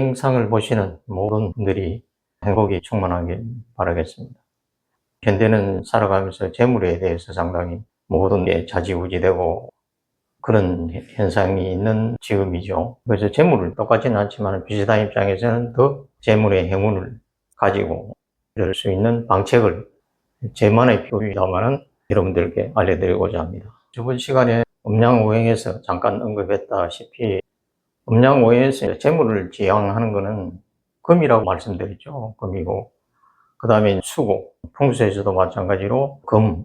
영상을 보시는 모든 분들이 행복이 충만하길 바라겠습니다. 현대는 살아가면서 재물에 대해서 상당히 모든 게 좌지우지되고 그런 현상이 있는 지금이죠. 그래서 재물을 똑같지는 않지만 비슷한 입장에서는 더 재물의 행운을 가지고 이럴 수 있는 방책을 제만의 표현입니다만 여러분들께 알려드리고자 합니다. 저번 시간에 음양오행에서 잠깐 언급했다시피 음양오행에서 재물을 지향하는 것은 금이라고 말씀드렸죠. 금이고 그 다음에 수고, 풍수에서도 마찬가지로 금,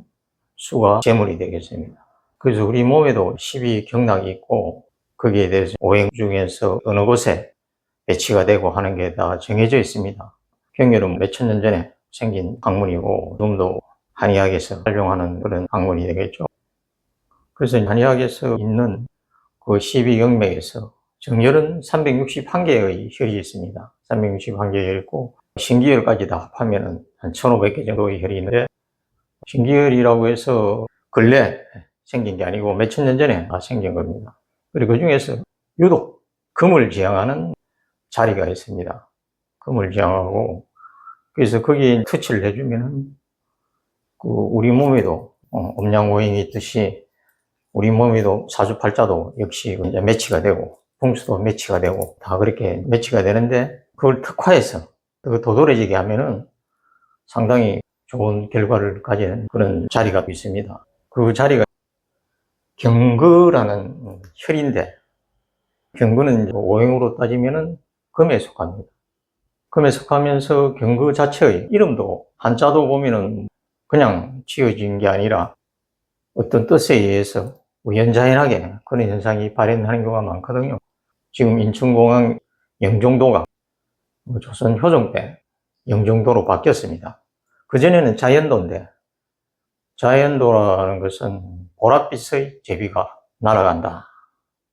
수가 재물이 되겠습니다. 그래서 우리 몸에도 12경락이 있고 거기에 대해서 오행 중에서 어느 곳에 배치가 되고 하는 게 다 정해져 있습니다. 경렬은 몇천 년 전에 생긴 학문이고 지금도 한의학에서 활용하는 그런 학문이 되겠죠. 그래서 한의학에서 있는 그 12경맥에서 정렬은 361개의 혈이 있습니다. 361개가 있고 신기혈까지 다 합하면 한 1500개 정도의 혈이 있는데 신기혈이라고 해서 근래 생긴 게 아니고 몇천 년 전에 다 생긴 겁니다. 그리고 그 중에서 유독 금을 지향하는 자리가 있습니다. 금을 지향하고 그래서 거기에 터치를 해주면은 그 우리 몸에도 음양오행이 있듯이 우리 몸에도 사주팔자도 역시 이제 매치가 되고 풍수도 매치가 되고 다 그렇게 매치가 되는데 그걸 특화해서 더 도드라지게 하면은 상당히 좋은 결과를 가지는 그런 자리가 있습니다. 그 자리가 경거라는 혈인데 경거는 오행으로 따지면은 금에 속합니다. 금에 속하면서 경거 자체의 이름도 한자도 보면은 그냥 지어진 게 아니라 어떤 뜻에 의해서 우연자연하게 그런 현상이 발현하는 경우가 많거든요. 지금 인천공항 영종도가 조선 효종 때 영종도로 바뀌었습니다. 그전에는 자연도인데 자연도라는 것은 보랏빛의 제비가 날아간다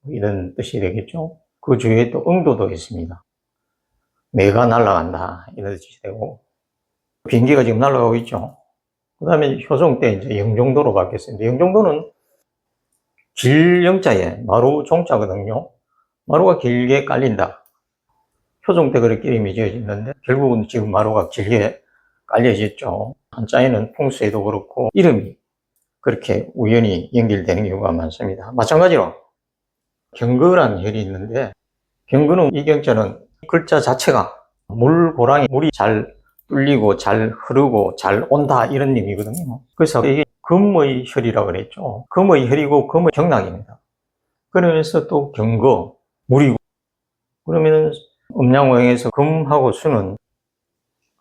이런 뜻이 되겠죠. 그 주위에 또 응도도 있습니다. 매가 날아간다 이런 뜻이 되고 비행기가 지금 날아가고 있죠. 그 다음에 효종 때 이제 영종도로 바뀌었습니다. 영종도는 길영자에 마루 종자거든요. 마루가 길게 깔린다. 효종 때 그렇게 이름이 지어졌는데 결국은 지금 마루가 길게 깔려졌죠. 한자에는 풍수에도 그렇고 이름이 그렇게 우연히 연결되는 경우가 많습니다. 마찬가지로 경거라는 혈이 있는데 경거는 이 경자는 글자 자체가 물고랑이 물이 잘 뚫리고 잘 흐르고 잘 온다 이런 의미거든요. 그래서 이게 금의 혈이라고 그랬죠. 금의 혈이고 금의 경락입니다. 그러면서 또 경거, 물이고 그러면은 음양오행에서 금하고 수는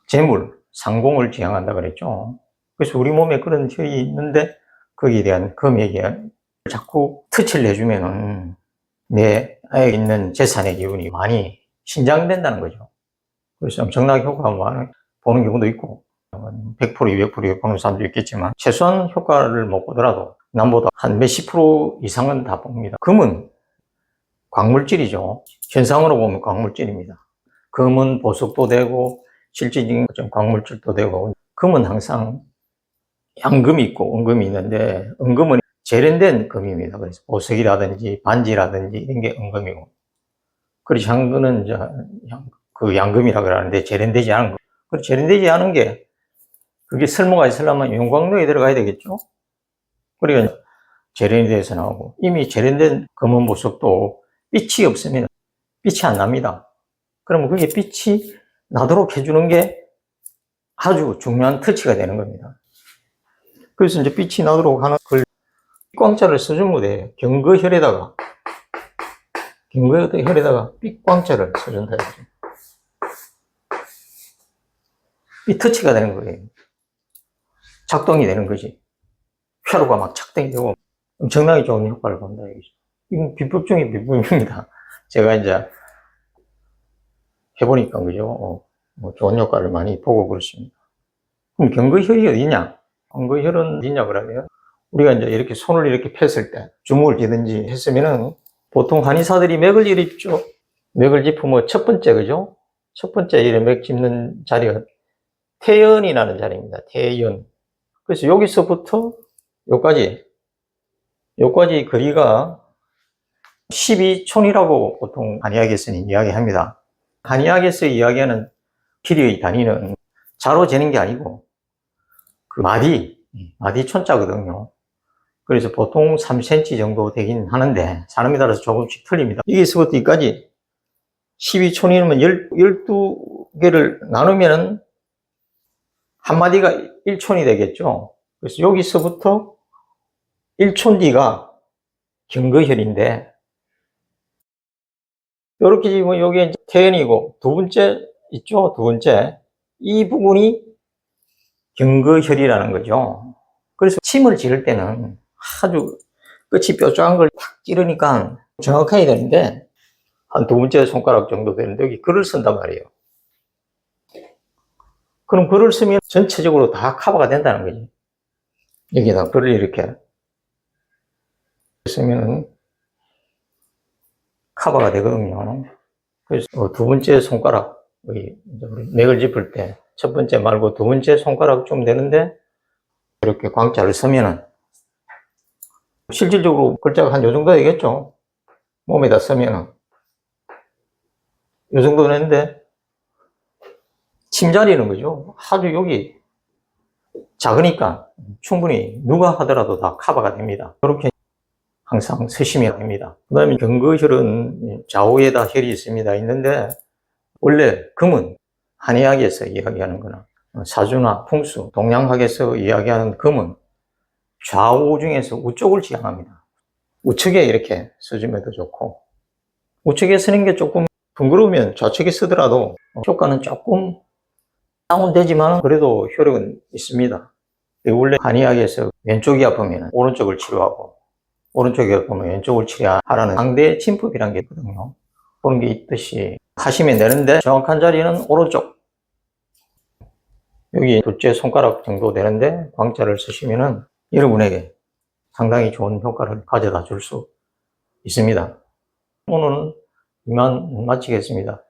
재물, 상공을 지향한다 그랬죠. 그래서 우리 몸에 그런 혈이 있는데 거기에 대한 금액에 자꾸 터치를 해주면은 내에 있는 재산의 기운이 많이 신장된다는 거죠. 그래서 엄청나게 효과가 많이 보는 경우도 있고 100%, 200% 보는 사람도 있겠지만 최소한 효과를 못 보더라도 남보다 한 몇십 프로 이상은 다 봅니다. 금은 광물질이죠. 현상으로 보면 광물질입니다. 금은 보석도 되고 실질적인 광물질도 되고 금은 항상 양금이 있고 은금이 있는데 은금은 재련된 금입니다. 그래서 보석이라든지 반지라든지 이런 게 은금이고 그래서 향금은 이제 그 양금이라고 하는데 재련되지 않은 거. 그리고 재련되지 않은 게 그게 쓸모가 있으려면 용광로에 들어가야 되겠죠. 그러니까 재련이 돼서 나오고 이미 재련된 금은 보석도 빛이 없습니다. 빛이 안 납니다. 그러면 그게 빛이 나도록 해주는 게 아주 중요한 터치가 되는 겁니다. 그래서 이제 빛이 나도록 하는 걸 빛광자를 써주면 돼. 경거혈에다가 빛광자를 써준다. 빛 터치가 되는 거예요. 작동이 되는 거지. 회로가 막 작동이 되고 엄청나게 좋은 효과를 본다. 이건 비법 중에 비법입니다. 제가 이제 해보니까 그죠. 좋은 효과를 많이 보고 그렇습니다. 그럼 경거혈이 어디냐? 경거혈은 어디냐 그러면 우리가 이제 이렇게 손을 이렇게 폈을 때 주먹을 쥐든지 했으면은 보통 한의사들이 맥을 짚죠. 맥을 짚으면 첫 번째 그죠? 첫 번째 이렇게 맥 짚는 자리가 태연이라는 자리입니다. 태연. 그래서 여기서부터 여기까지 거리가 12촌이라고 보통 한의학에서는 이야기합니다. 한의학에서 이야기하는 길이의 단위는 자로 재는 게 아니고 그 마디 촌자거든요. 그래서 보통 3cm 정도 되긴 하는데 사람에 따라서 조금씩 틀립니다. 여기서부터 여기까지 12촌이면 12개를 나누면 한 마디가 1촌이 되겠죠. 그래서 여기서부터 1촌 뒤가 경거혈인데, 이렇게 지금 여기 태연이고, 두 번째 있죠? 두 번째. 이 부분이 경거혈이라는 거죠. 그래서 침을 지를 때는 아주 끝이 뾰족한 걸 탁 찌르니까 정확하게 되는데, 한 두 번째 손가락 정도 되는데, 여기 글을 쓴단 말이에요. 그럼 글을 쓰면 전체적으로 다 커버가 된다는 거지. 여기다 글을 이렇게 쓰면은 커버가 되거든요. 그래서 두 번째 손가락, 맥을 짚을 때 첫 번째 말고 두 번째 손가락쯤 되는데 이렇게 광자를 쓰면은 실질적으로 글자가 한 요 정도 되겠죠. 몸에다 쓰면은 요 정도 되는데 침자리는 거죠. 아주 여기 작으니까 충분히 누가 하더라도 다 커버가 됩니다. 그렇게 항상 쓰시면 됩니다. 그 다음에 경거혈은 좌우에다 혈이 있습니다. 있는데 원래 금은 한의학에서 이야기하는 거나 사주나 풍수, 동양학에서 이야기하는 금은 좌우 중에서 우쪽을 지향합니다. 우측에 이렇게 써주면 좋고, 우측에 쓰는 게 조금 둥그러우면 좌측에 쓰더라도 효과는 조금 다운되지만 그래도 효력은 있습니다. 원래 한의학에서 왼쪽이 아프면 오른쪽을 치료하고 오른쪽이 아프면 왼쪽을 치료하라는 상대 침법이라는 게 있거든요. 그런 게 있듯이 하시면 되는데 정확한 자리는 오른쪽, 여기 둘째 손가락 정도 되는데 광자를 쓰시면은 여러분에게 상당히 좋은 효과를 가져다 줄 수 있습니다. 오늘은 이만 마치겠습니다.